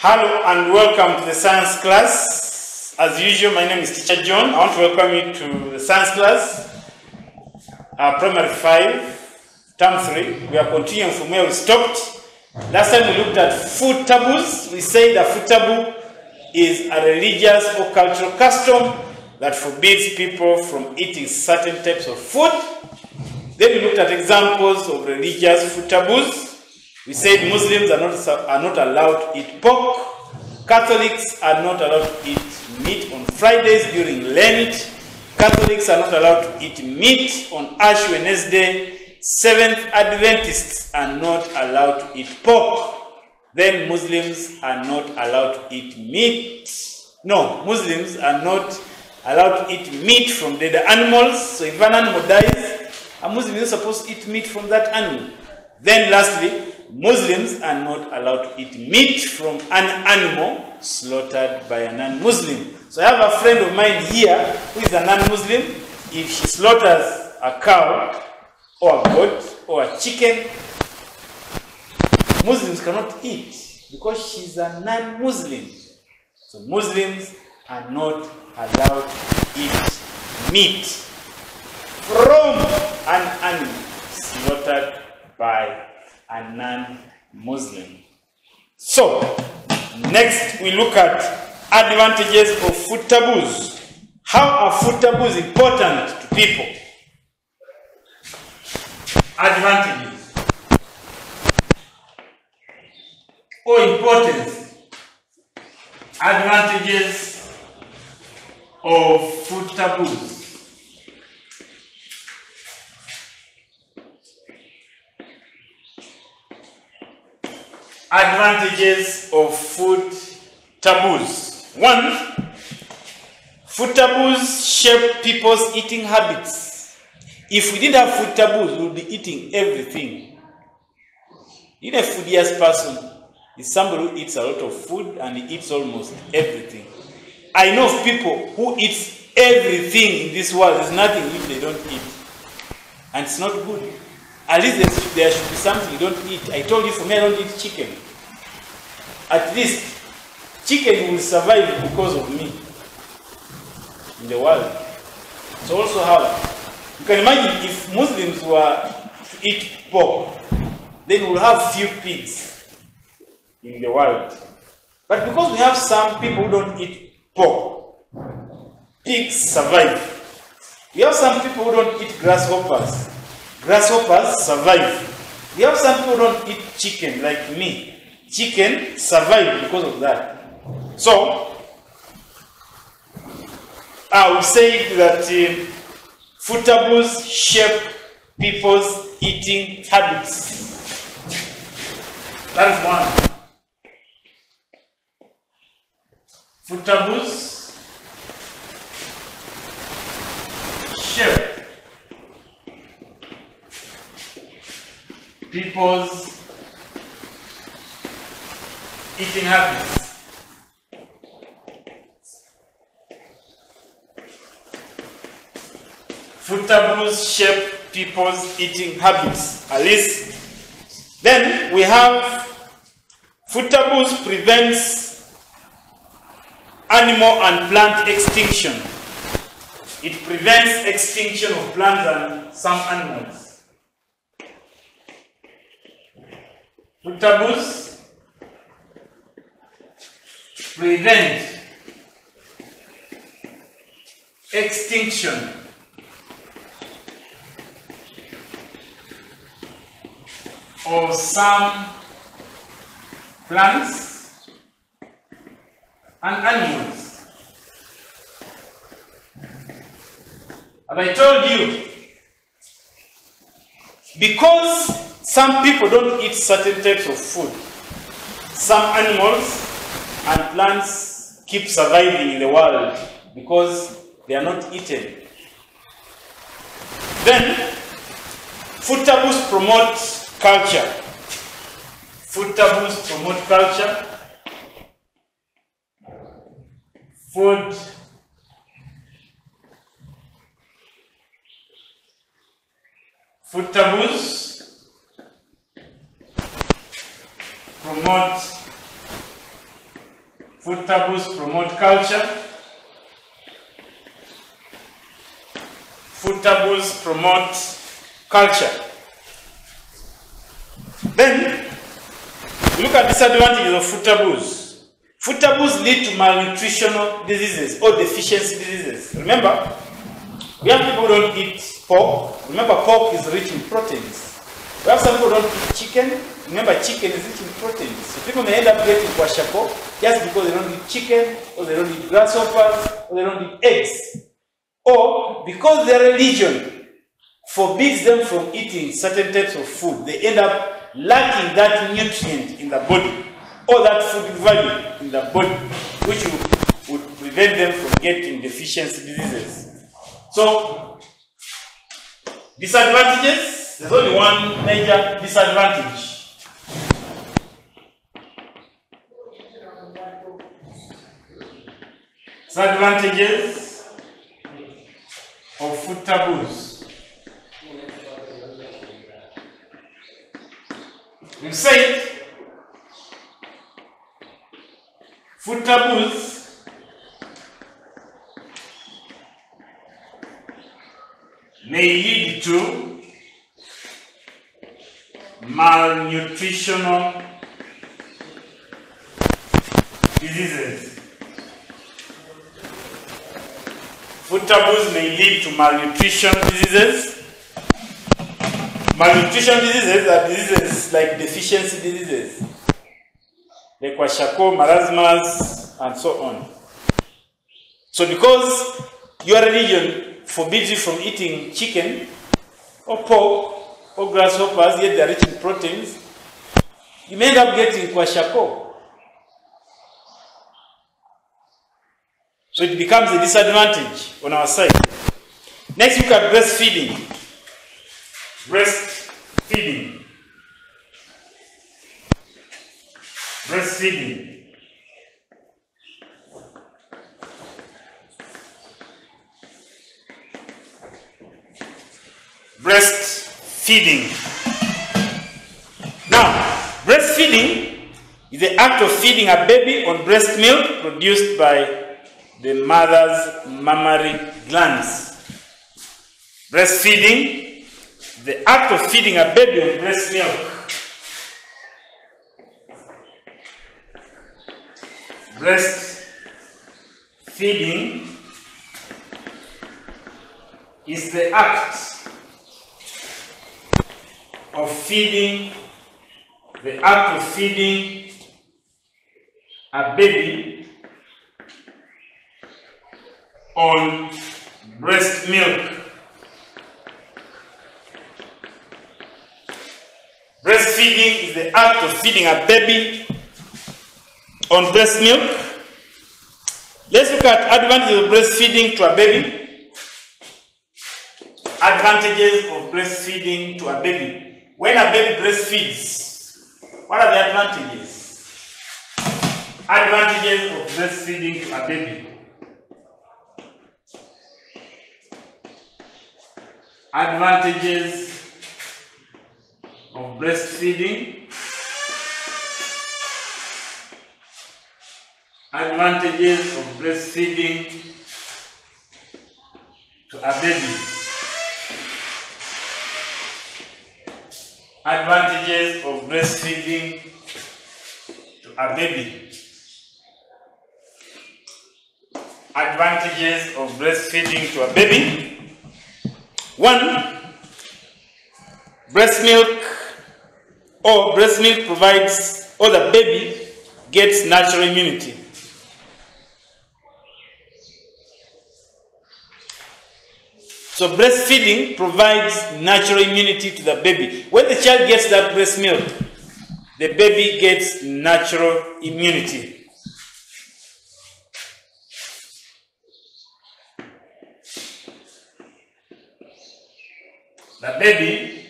Hello and welcome to the science class. As usual, my name is Teacher John. I want to welcome you to the science class, Primary 5, Term 3. We are continuing from where we stopped. Last time we looked at food taboos. We said that food taboo is a religious or cultural custom that forbids people from eating certain types of food. Then we looked at examples of religious food taboos. We said Muslims are not allowed to eat pork. Catholics are not allowed to eat meat on Fridays during Lent. Catholics are not allowed to eat meat on Ash Wednesday. Seventh Adventists are not allowed to eat pork. Then Muslims are not allowed to eat meat. No, Muslims are not allowed to eat meat from dead animals. So if an animal dies, a Muslim is supposed to eat meat from that animal. Then lastly, Muslims are not allowed to eat meat from an animal slaughtered by a non-Muslim. So I have a friend of mine here who is a non-Muslim. If she slaughters a cow or a goat or a chicken, Muslims cannot eat because she's a non-Muslim. So Muslims are not allowed to eat meat from an animal slaughtered by a non-Muslim. So, next we look at advantages of food taboos. How are food taboos important to people? Advantages or importance. Advantages of food taboos. Advantages of food taboos. 1. Food taboos shape people's eating habits. If we didn't have food taboos, we would be eating everything. In a foodiest person is somebody who eats a lot of food and he eats almost everything. I know of people who eat everything in this world. There's nothing which they don't eat. And it's not good. At least there should be something you don't eat. I told you, for me, I don't eat chicken. At least chicken will survive because of me in the world. It's also hard. You can imagine if Muslims were to eat pork, then we'll have few pigs in the world. But because we have some people who don't eat pork, pigs survive. We have some people who don't eat grasshoppers. Grasshoppers survive. We have some people who don't eat chicken, like me. Chicken survive because of that. So, I would say that food taboos shape people's eating habits. That is one. Food taboos shape people's eating habits. Food taboos shape people's eating habits, at least. Then we have food taboos prevents animal and plant extinction. It prevents extinction of plants and some animals. Food taboos prevent extinction of some plants and animals. As I told you, because some people don't eat certain types of food, some animals and plants keep surviving in the world because they are not eaten. Then, food taboos promote culture. Food taboos promote culture. Food taboos promote Food taboos promote culture. Food taboos promote culture. Then, look at disadvantages of food taboos. Food taboos lead to malnutritional diseases or deficiency diseases. Remember, we have people who don't eat pork. Remember, pork is rich in proteins. We have some people who don't eat chicken. Remember, chicken is rich in proteins. So people may end up getting kwashiorkor just because they don't eat chicken, or they don't eat grasshoppers, or they don't eat eggs. Or because their religion forbids them from eating certain types of food, they end up lacking that nutrient in the body, or that food value in the body, which would prevent them from getting deficiency diseases. So, disadvantages, there's only one major disadvantage. Disadvantages of food taboos. We've said food taboos may lead to malnutritional diseases. Food taboos may lead to malnutrition diseases. Malnutrition diseases are diseases like deficiency diseases, like kwashiorkor, marasmus, and so on. So because your religion forbids you from eating chicken or pork or grasshoppers, yet they are rich in proteins, you may end up getting kwashiorkor. So it becomes a disadvantage on our side. Next, look at breastfeeding. Breastfeeding. Breastfeeding. Breastfeeding. Now, breastfeeding is the act of feeding a baby on breast milk produced by the mother's mammary glands. Breastfeeding, the act of feeding a baby on breast milk. Breastfeeding is the act of feeding, a baby on breast milk. Breastfeeding is the act of feeding a baby on breast milk. Let's look at advantages of breastfeeding to a baby. Advantages of breastfeeding to a baby. When a baby breastfeeds, what are the advantages? Advantages of breastfeeding to a baby. Advantages of breastfeeding. Advantages of breastfeeding to a baby. Advantages of breastfeeding to a baby. Advantages of breastfeeding to a baby. 1, breast milk provides, or the baby gets natural immunity. So breastfeeding provides natural immunity to the baby. When the child gets that breast milk, the baby gets natural immunity. The baby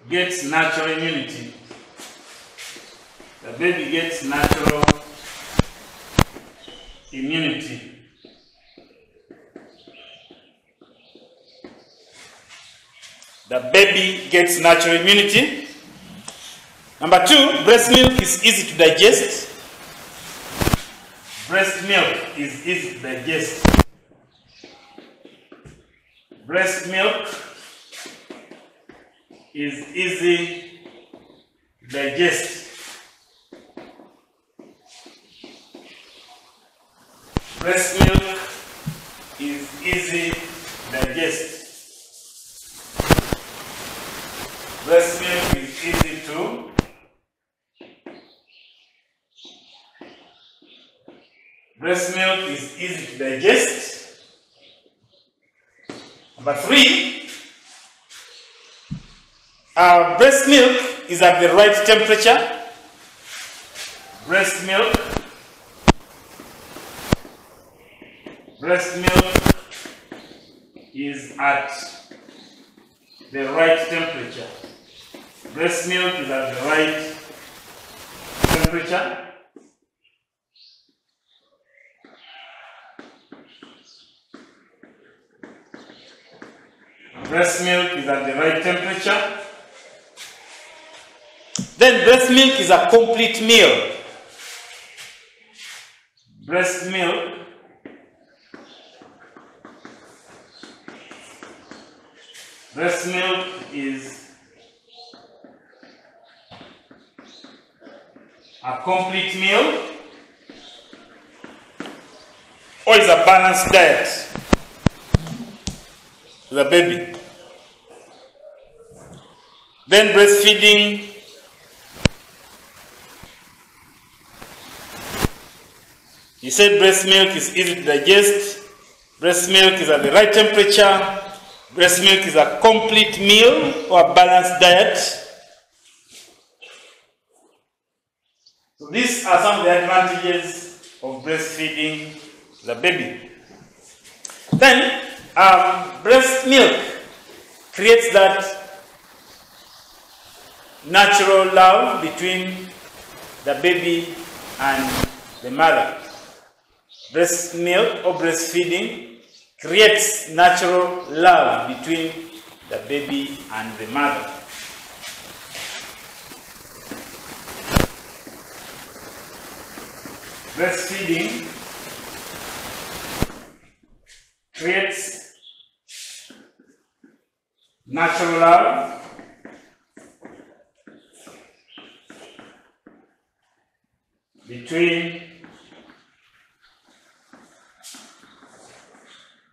gets natural immunity. The baby gets natural immunity. the baby gets natural immunity. Number 2, breast milk is easy to digest. Breast milk is easy to digest. Breast milk is easy to digest. Breast milk is easy to digest. Breast milk is easy to Breast milk is easy to digest. Number 3, breast milk is at the right temperature. Breast milk is at the right temperature. Breast milk is at the right temperature. Breast milk is at the right temperature. Then breast milk is a complete meal. Breast milk is a complete meal, or is a balanced diet to the baby. Then breastfeeding he said breast milk is easy to digest, breast milk is at the right temperature, breast milk is a complete meal or a balanced diet. So these are some of the advantages of breastfeeding the baby. Then breast milk creates that natural love between the baby and the mother. Breast milk or breastfeeding creates natural love between the baby and the mother. Breastfeeding creates natural love between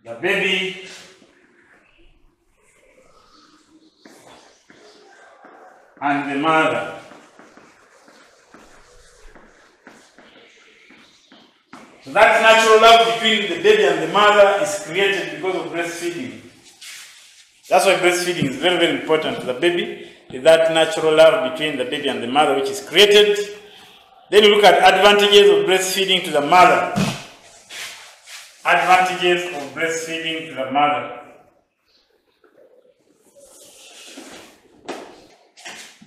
the baby and the mother. So that natural love between the baby and the mother is created because of breastfeeding. That's why breastfeeding is very, very important to the baby. Is that natural love between the baby and the mother which is created. Then you look at advantages of breastfeeding to the mother. Advantages of breastfeeding to the mother.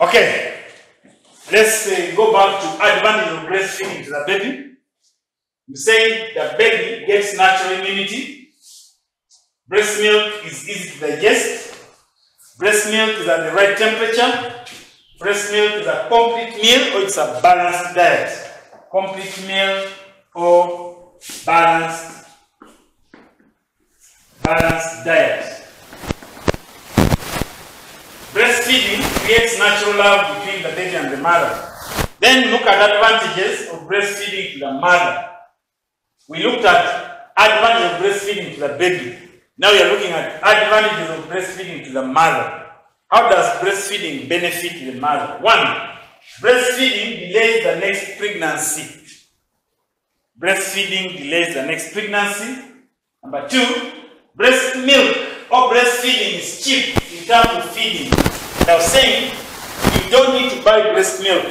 Okay, let's go back to advantage of breastfeeding to the baby. You say the baby gets natural immunity. Breast milk is easy to digest. Breast milk is at the right temperature. Breast milk is a complete meal or it's a balanced diet. Complete meal or balanced diet. Breastfeeding creates natural love between the baby and the mother. Then look at advantages of breastfeeding to the mother. We looked at advantages of breastfeeding to the baby. Now we are looking at advantages of breastfeeding to the mother. How does breastfeeding benefit the mother? 1. Breastfeeding delays the next pregnancy. Breastfeeding delays the next pregnancy. Number 2, breast milk or breastfeeding is cheap in terms of feeding. And I was saying, you don't need to buy breast milk.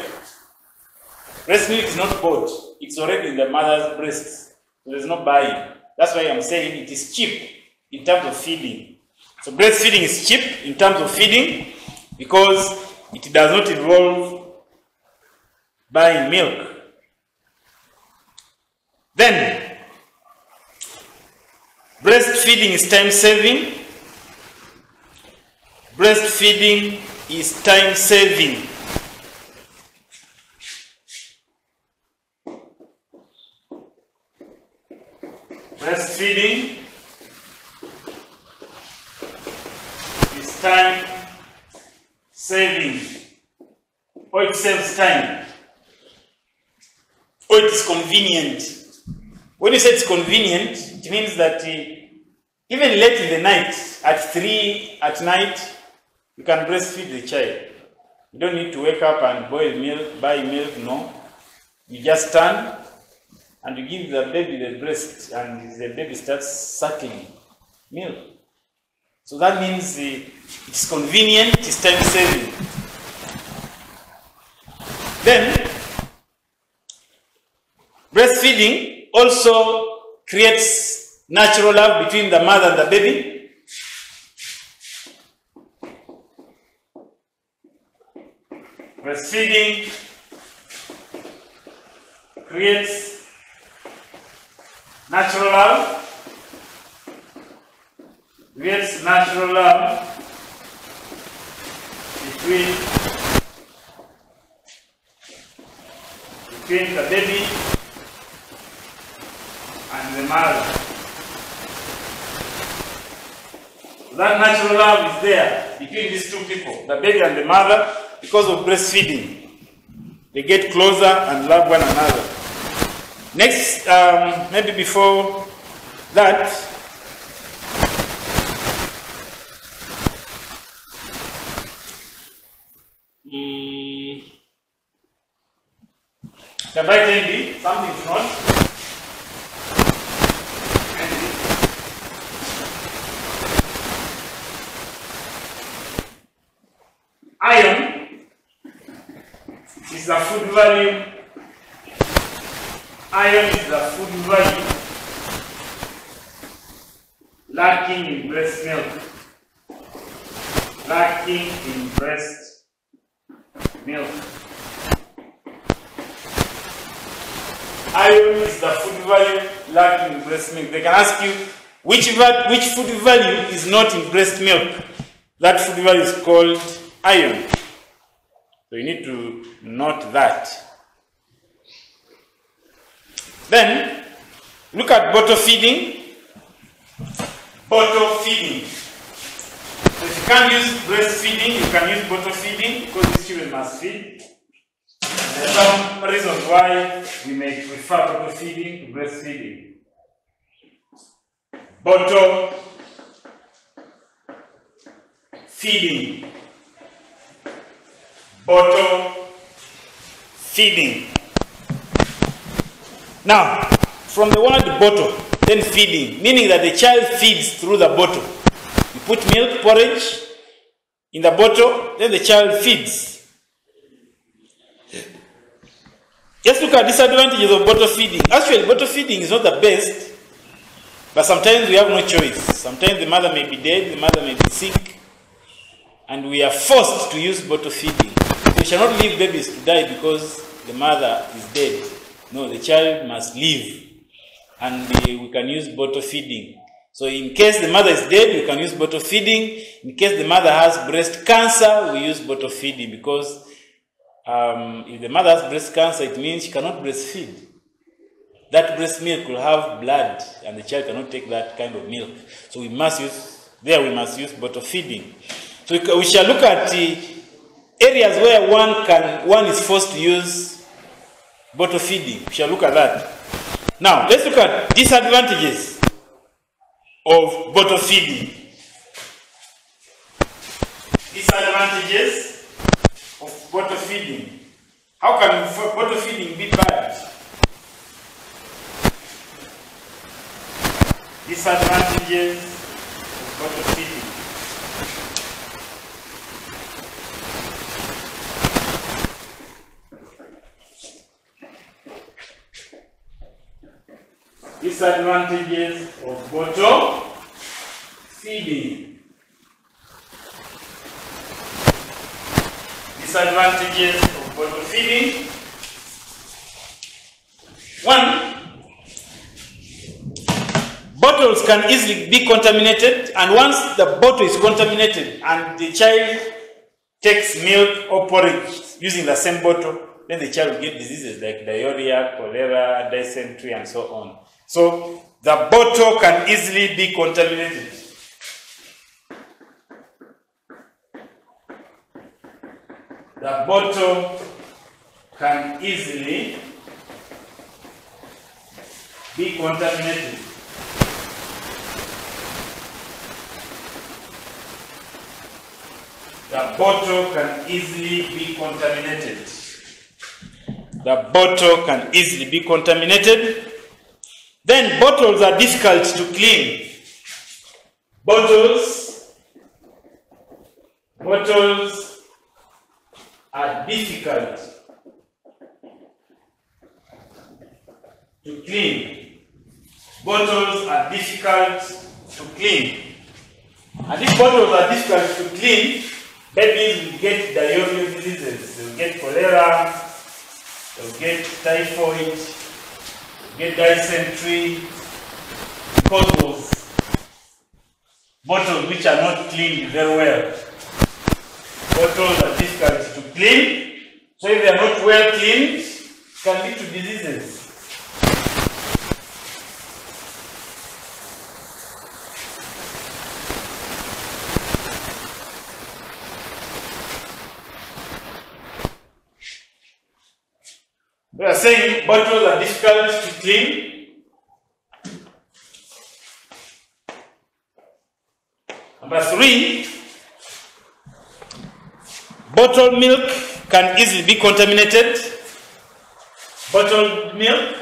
Breast milk is not bought. It's already in the mother's breasts. So there's no buying. That's why I'm saying it is cheap in terms of feeding. So breastfeeding is cheap in terms of feeding because it does not involve buying milk. Then, breastfeeding is time saving. breastfeeding is time saving. Breastfeeding is time saving, or it saves time, or it is convenient. When you say it's convenient, it means that even late in the night, at 3 at night, you can breastfeed the child. You don't need to wake up and boil milk, buy milk, no. You just stand and you give the baby the breast, and the baby starts sucking milk. So that means it's convenient, it's time saving. Then, breastfeeding also creates natural love between the mother and the baby. Breastfeeding creates natural love. Creates natural love between the baby and the mother. That natural love is there between these two people, the baby and the mother, because of breastfeeding. They get closer and love one another. Next, maybe before that, the vitamin D, something is not. Iron is the food value. Iron is the food value lacking in breast milk. Lacking in breast milk. Iron is the food value lacking in breast milk. They can ask you which food value is not in breast milk. That food value is called iron. So you need to note that. Then look at bottle feeding. Bottle feeding. So if you can't use breastfeeding, you can use bottle feeding because these children must feed. There are some reasons why we may prefer bottle feeding to breastfeeding. Bottle feeding. Bottle feeding. Now, from the word bottle, then feeding, meaning that the child feeds through the bottle. You put milk, porridge in the bottle, then the child feeds. Let's look at disadvantages of bottle feeding. Actually, bottle feeding is not the best, but sometimes we have no choice. Sometimes the mother may be dead, the mother may be sick, and we are forced to use bottle feeding. We shall not leave babies to die because the mother is dead. No, the child must live, and we can use bottle feeding. So in case the mother is dead, we can use bottle feeding. In case the mother has breast cancer, we use bottle feeding because if the mother has breast cancer, it means she cannot breastfeed. That breast milk will have blood, and the child cannot take that kind of milk. So we must use bottle feeding. So we shall look at areas where one is forced to use bottle feeding. We shall look at that. Now, let's look at disadvantages of bottle feeding. Disadvantages of bottle feeding. How can bottle feeding be bad? Disadvantages of bottle feeding. Disadvantages of bottle feeding. Disadvantages of bottle feeding. bottles can easily be contaminated, and once the bottle is contaminated and the child takes milk or porridge using the same bottle, then the child will get diseases like diarrhea, cholera, dysentery, and so on. So the bottle can easily be contaminated. The bottle can easily be contaminated. The bottle can easily be contaminated. The bottle can easily be contaminated. Then bottles are difficult to clean. Bottles are difficult to clean. Bottles are difficult to clean. And if bottles are difficult to clean, babies will get diarrheal diseases. They will get cholera, they will get typhoid, they will get dysentery, because of bottles which are not cleaned very well. Bottles are difficult to clean, so if they are not well cleaned, it can lead to diseases. We are saying bottles are difficult to clean. Number 3, bottled milk can easily be contaminated. Bottled milk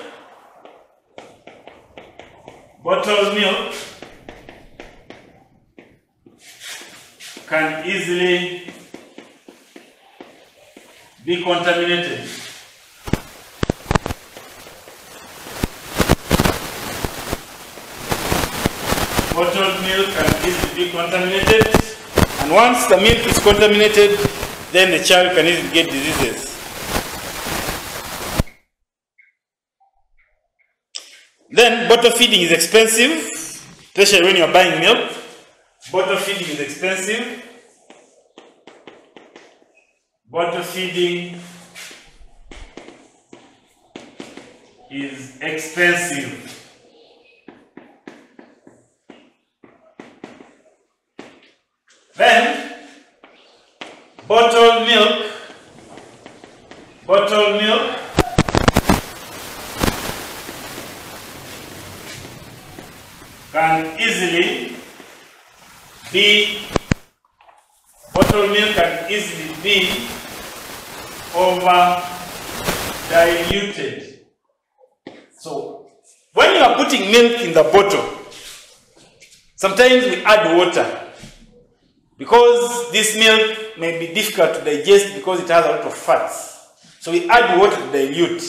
can easily be contaminated. Bottled milk can easily be contaminated, and once the milk is contaminated, then the child can easily get diseases. Then bottle feeding is expensive, especially when you are buying milk. Bottle feeding is expensive. Bottle feeding is expensive. Then bottled milk can easily be over diluted. So when you are putting milk in the bottle, sometimes we add water. Because this milk may be difficult to digest because it has a lot of fats. So we add water to dilute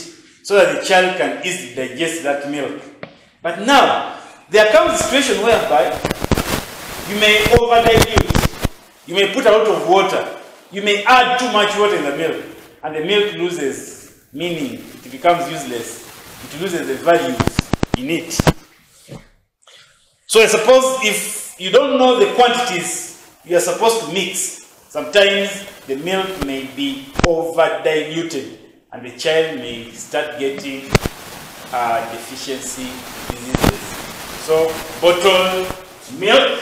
so that the child can easily digest that milk. But now, there comes a situation whereby you may over-dilute. You may put a lot of water. You may add too much water in the milk. And the milk loses meaning. It becomes useless. It loses the values in it. So I suppose if you don't know the quantities you are supposed to mix, sometimes the milk may be over-diluted and the child may start getting deficiency diseases. So bottled milk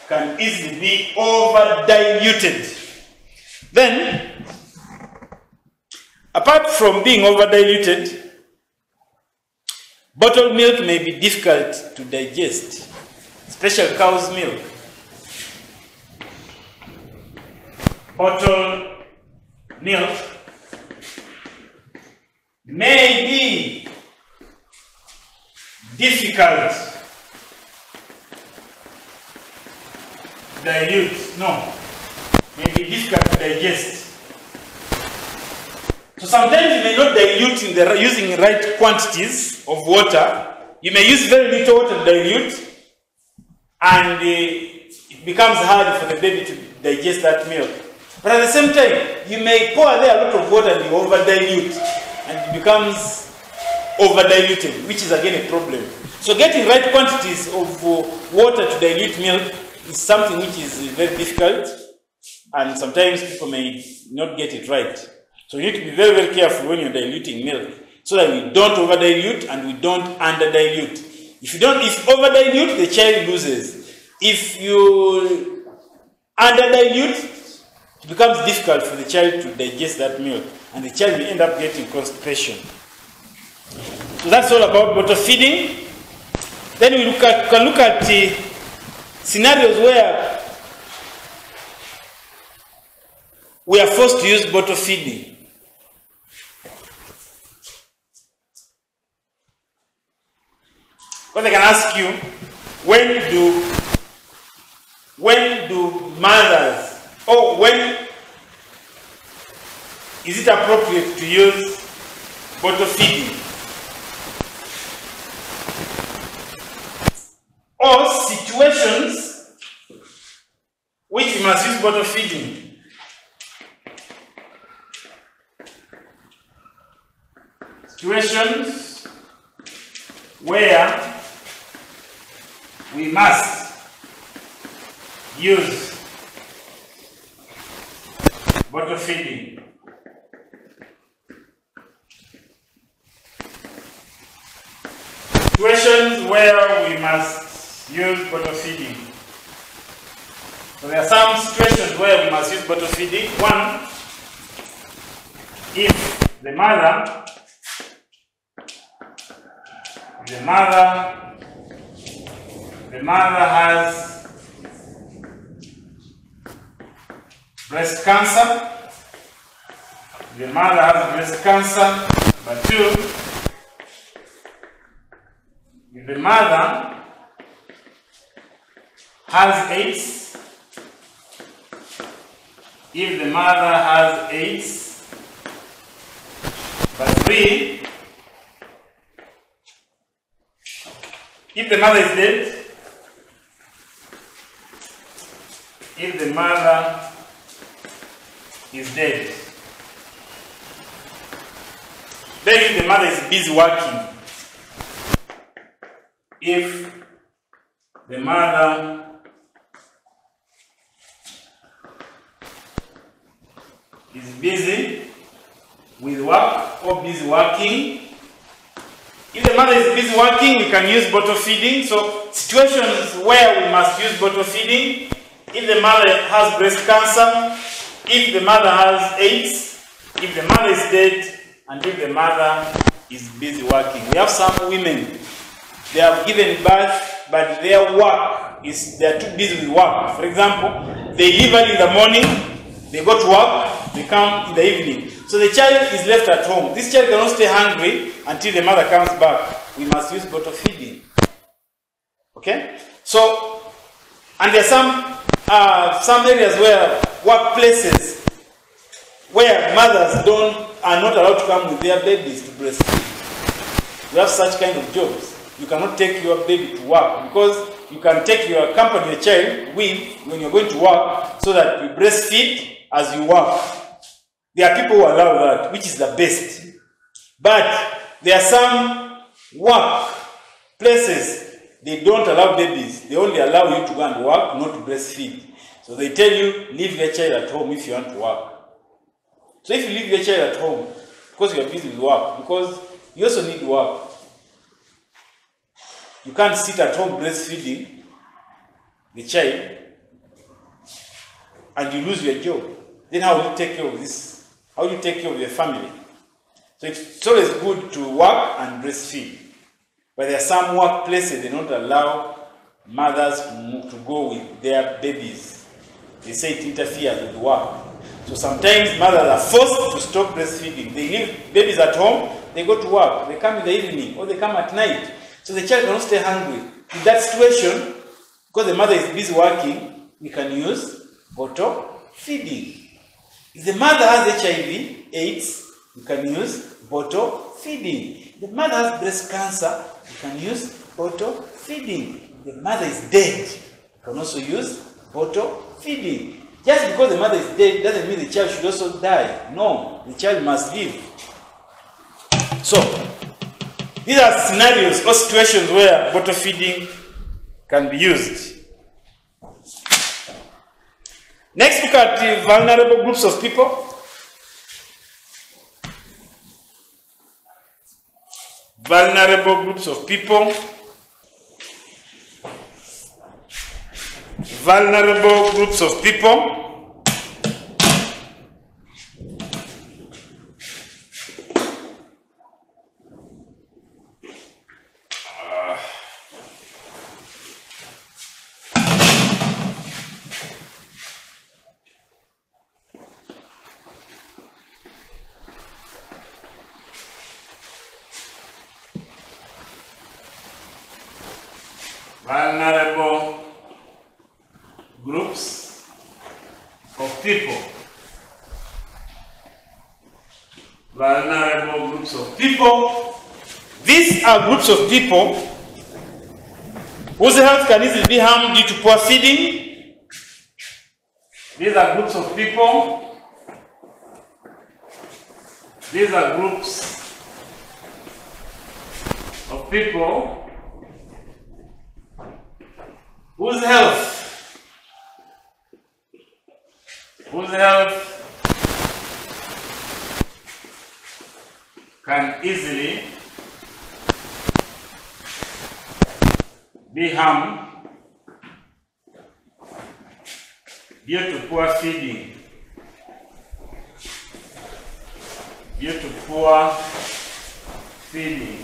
can easily be over-diluted. Then, apart from being over-diluted, bottled milk may be difficult to digest, especially cow's milk. Bottled milk may be difficult to dilute. No, may be difficult to digest. So sometimes you may not dilute using the right quantities of water. You may use very little water to dilute, and it becomes hard for the baby to digest that milk. But at the same time, you may pour there a lot of water and you over dilute, and it becomes over-diluted, which is again a problem. So getting right quantities of water to dilute milk is something which is very difficult, and sometimes people may not get it right. So you need to be very, very careful when you're diluting milk, so that we don't over-dilute and we don't under-dilute. If over-dilute, the child loses. If you under-dilute, it becomes difficult for the child to digest that milk, and the child will end up getting constipation. So that's all about bottle feeding. Then we can look at scenarios where we are forced to use bottle feeding. Because they can ask you, when do mothers, or when is it appropriate to use bottle feeding? Or situations which we must use bottle feeding. Situations where we must use bottle feeding. Situations where we must use bottle feeding. So there are some situations where we must use bottle feeding. One, if the mother has breast cancer. The mother has breast cancer. But two, if the mother has AIDS, if the mother has AIDS, but three, if the mother is dead, if the mother is dead, then if the mother is busy working, if the mother is busy with work or busy working, if the mother is busy working, we can use bottle feeding. So situations where we must use bottle feeding: if the mother has breast cancer, if the mother has AIDS, if the mother is dead, and if the mother is busy working. We have some women, they have given birth, but their work is, they are too busy with work. For example, they leave early in the morning, they go to work, they come in the evening. So the child is left at home. This child cannot stay hungry until the mother comes back. We must use bottle feeding. Okay? So, and there are some areas where workplaces where mothers are not allowed to come with their babies to breastfeed. We have such kind of jobs. You cannot take your baby to work, because you can accompany your child with when you're going to work, so that you breastfeed as you work. There are people who allow that, which is the best. But there are some work places, they don't allow babies. They only allow you to go and work, not to breastfeed. So they tell you, leave your child at home if you want to work. So if you leave your child at home, because you are busy with work, because you also need work, you can't sit at home breastfeeding the child and you lose your job. Then how will you take care of this? How will you take care of your family? So it's always good to work and breastfeed. But there are some workplaces they don't allow mothers to go with their babies. They say it interferes with work. So sometimes mothers are forced to stop breastfeeding. They leave babies at home, they go to work, they come in the evening, or they come at night. So the child cannot stay hungry. In that situation, because the mother is busy working, we can use bottle feeding. If the mother has HIV, AIDS, you can use bottle feeding. If the mother has breast cancer, you can use bottle feeding. If the mother is dead, you can also use bottle feeding. Just because the mother is dead doesn't mean the child should also die. No, the child must live. So, These are scenarios or situations where bottle feeding can be used. Next, look at the vulnerable groups of people. Vulnerable groups of people. Vulnerable groups of people. Vulnerable groups of people. Vulnerable groups of people. These are groups of people whose health can easily be harmed due to poor feeding. These are groups of people. These are groups of people whose health can easily be harmed due to poor feeding. Due to poor feeding.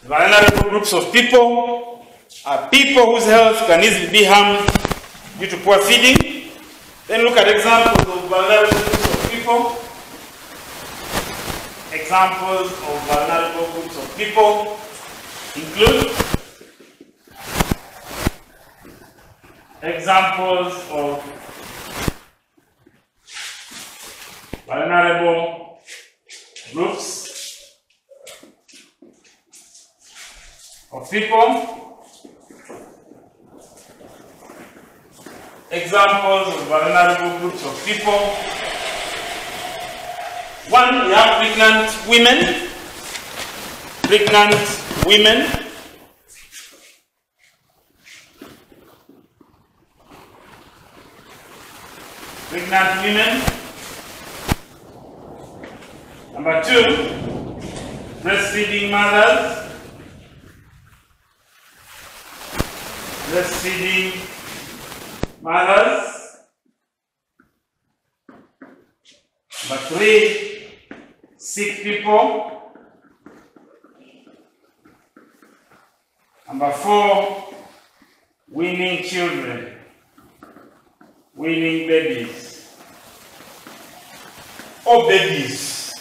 Vulnerable groups of people are people whose health can easily be harmed due to poor feeding. Then look at examples of vulnerable groups of people. Examples of vulnerable groups of people include examples of vulnerable groups of people. Examples of vulnerable groups of people. One, we have pregnant women. Pregnant women. Pregnant women. Number two, breastfeeding mothers. Breastfeeding mothers. Number three, sick people. Number four, weaning children. Weaning babies. Or babies.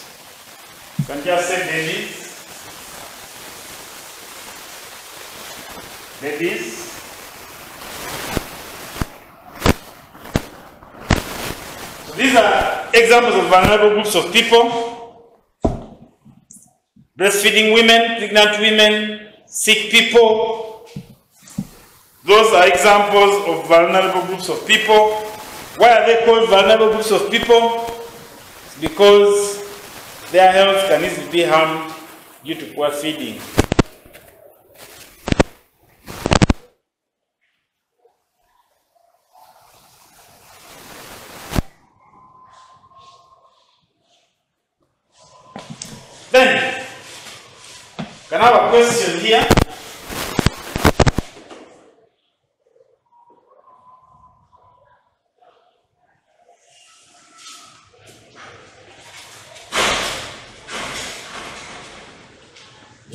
You can just say babies. Babies. So these are examples of vulnerable groups of people. Breastfeeding women, pregnant women, sick people. Those are examples of vulnerable groups of people. Why are they called vulnerable groups of people? It's because their health can easily be harmed due to poor feeding. Then, can I have a question here?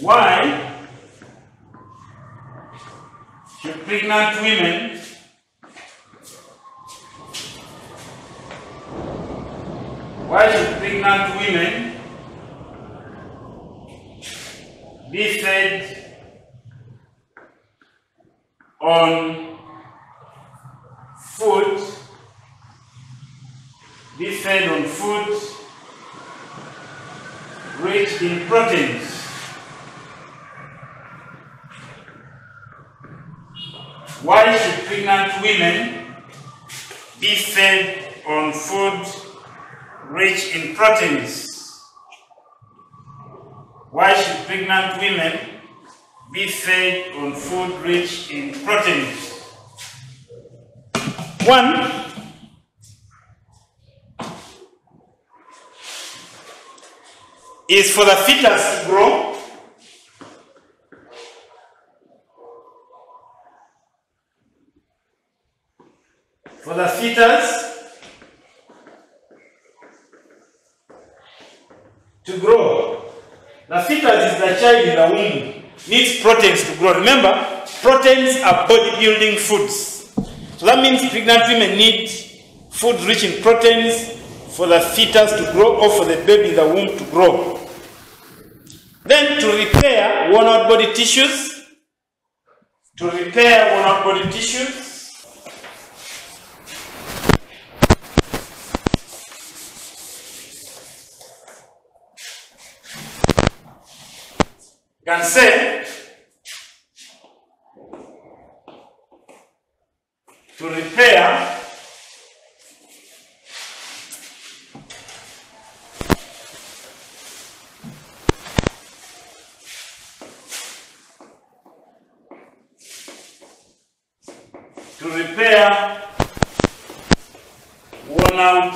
Why should pregnant women be fed on food, rich in proteins? Why should pregnant women be fed on food rich in proteins? pregnant women be fed on food rich in proteins? One, is for the fetus to grow. For the fetus to grow. The fetus is the child in the womb, needs proteins to grow. Remember, proteins are bodybuilding foods. So that means pregnant women need food rich in proteins for the fetus to grow or for the baby in the womb to grow. Then to repair worn out body tissues. To repair worn out body tissues. Can say to repair worn out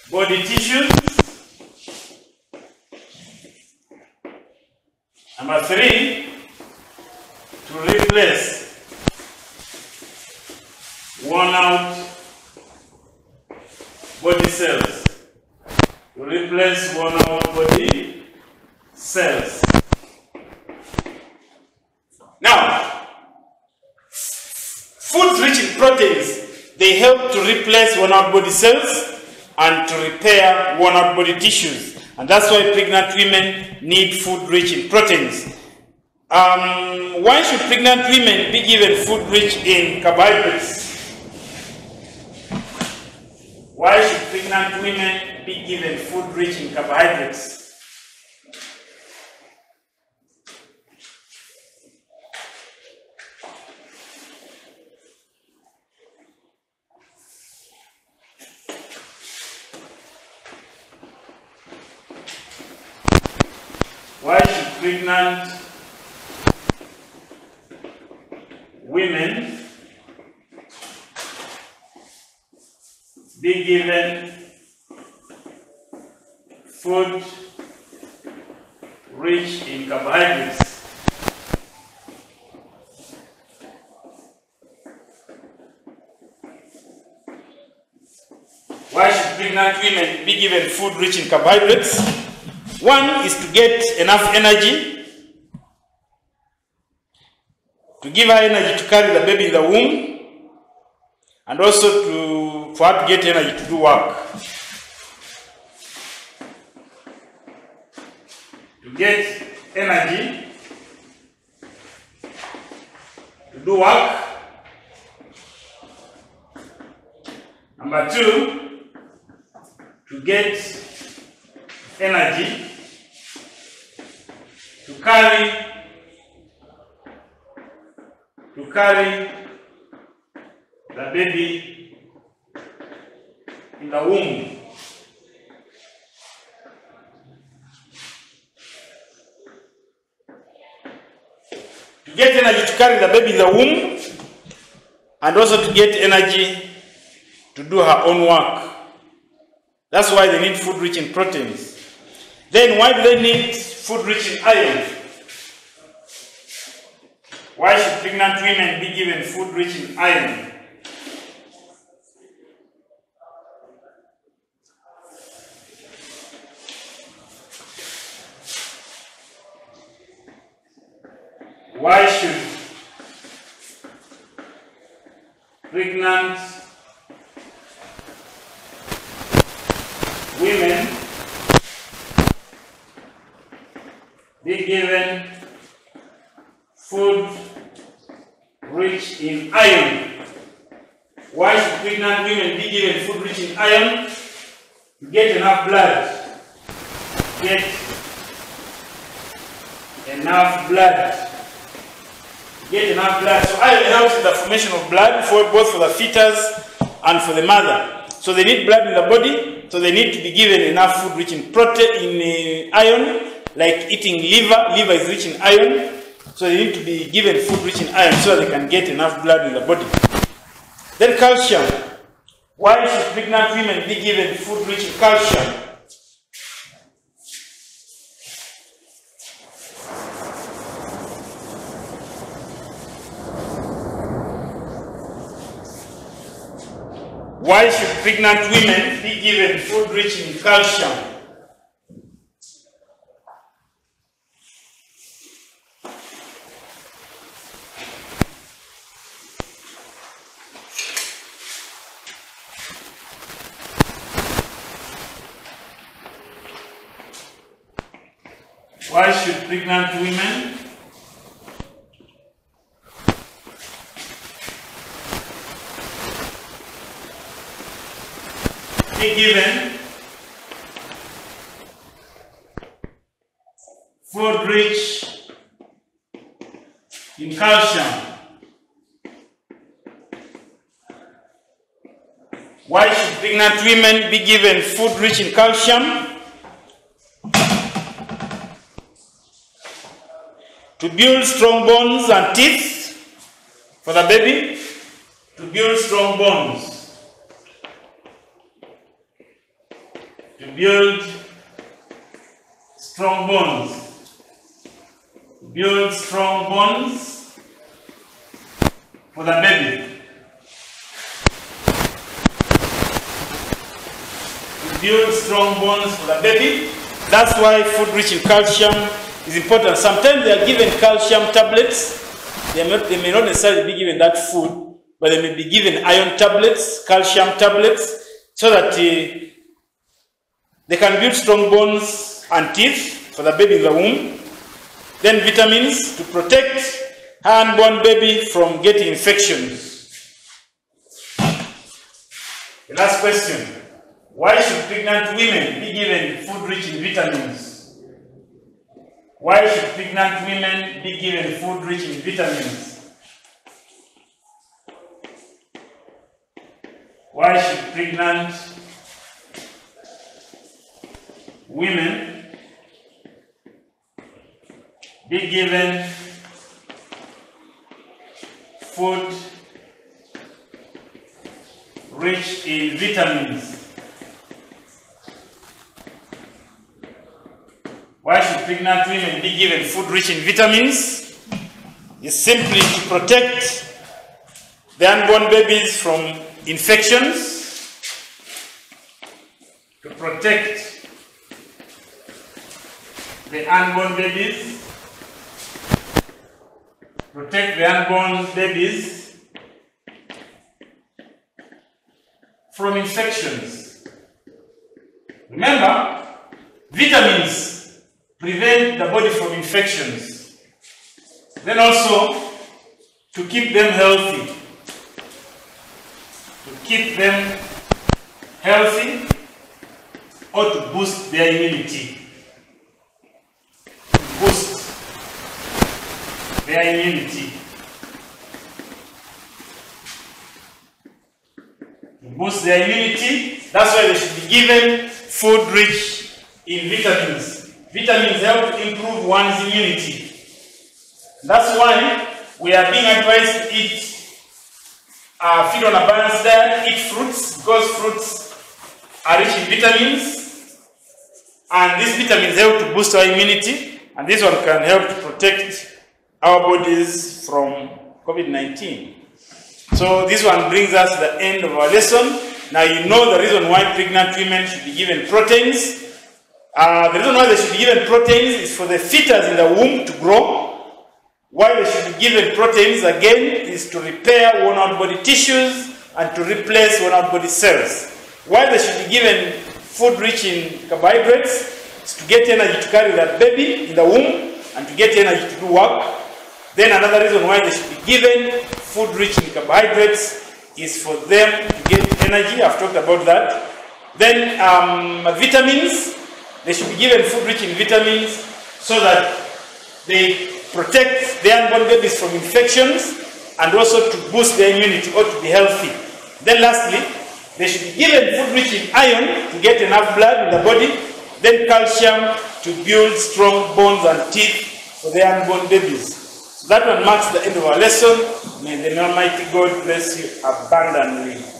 body tissues. Number 3, to replace worn out body cells. To replace worn out body cells. Now, foods rich in proteins, they help to replace worn out body cells and to repair worn out body tissues. And that's why pregnant women need food rich in proteins. Why should pregnant women be given food rich in carbohydrates? Why should pregnant women be given food rich in carbohydrates? Why should pregnant women be given food rich in carbohydrates? Why should pregnant women be given food rich in carbohydrates? One is to get enough energy, to give her energy to carry the baby in the womb, and also for her to get energy to do work. To get energy to do work. Number 2, to get energy to carry the baby in the womb. To get energy to carry the baby in the womb, and also to get energy to do her own work. That's why they need food rich in proteins. Then why do they need food rich in iron? Why should pregnant women be given food rich in iron? Why should pregnant women be given food rich in iron? Why should pregnant women be given food rich in iron? To get enough blood. Get enough blood. Get enough blood. So iron helps in the formation of blood, both for the fetus and for the mother. So they need blood in the body, so they need to be given enough food rich in protein, in iron, like eating liver. Liver is rich in iron, so they need to be given food rich in iron so they can get enough blood in the body. Then calcium. Why should pregnant women be given food rich in calcium? Why should pregnant women be given food rich in calcium? Why should pregnant women be given food rich in calcium? Why should pregnant women be given food rich in calcium? To build strong bones and teeth for the baby. To build strong bones. To build strong bones. To build strong bones for the baby. To build strong bones for the baby. That's why food rich in calcium is important. Sometimes they are given calcium tablets. They may not necessarily be given that food, but they may be given iron tablets, calcium tablets, so that they can build strong bones and teeth for the baby in the womb. Then vitamins to protect her unborn baby from getting infections. The last question. Why should pregnant women be given food rich in vitamins? Why should pregnant women be given food rich in vitamins? Why should pregnant women be given food rich in vitamins? Why should pregnant women be given food rich in vitamins? It's simply to protect the unborn babies from infections, to protect the unborn babies, from infections. Remember, vitamins prevent the body from infections. Then also, to keep them healthy. To keep them healthy or to boost their immunity. To boost their immunity. To boost their immunity, that's why they should be given food rich in vitamins. Vitamins help to improve one's immunity. That's why we are being advised to eat, feed on a balanced diet, eat fruits, because fruits are rich in vitamins. And these vitamins help to boost our immunity. And this one can help to protect our bodies from COVID-19. So this one brings us to the end of our lesson. Now you know the reason why pregnant women should be given proteins. The reason why they should be given proteins is for the fetus in the womb to grow. Why they should be given proteins again is to repair worn out body tissues and to replace worn out body cells. Why they should be given food rich in carbohydrates is to get energy to carry that baby in the womb and to get energy to do work. Then another reason why they should be given food rich in carbohydrates is for them to get energy. I've talked about that. Then vitamins. They should be given food rich in vitamins so that they protect the unborn babies from infections and also to boost their immunity or to be healthy. Then lastly, They should be given food rich in iron to get enough blood in the body, then calcium to build strong bones and teeth for their unborn babies. So that one marks the end of our lesson. May the Almighty God bless you abundantly.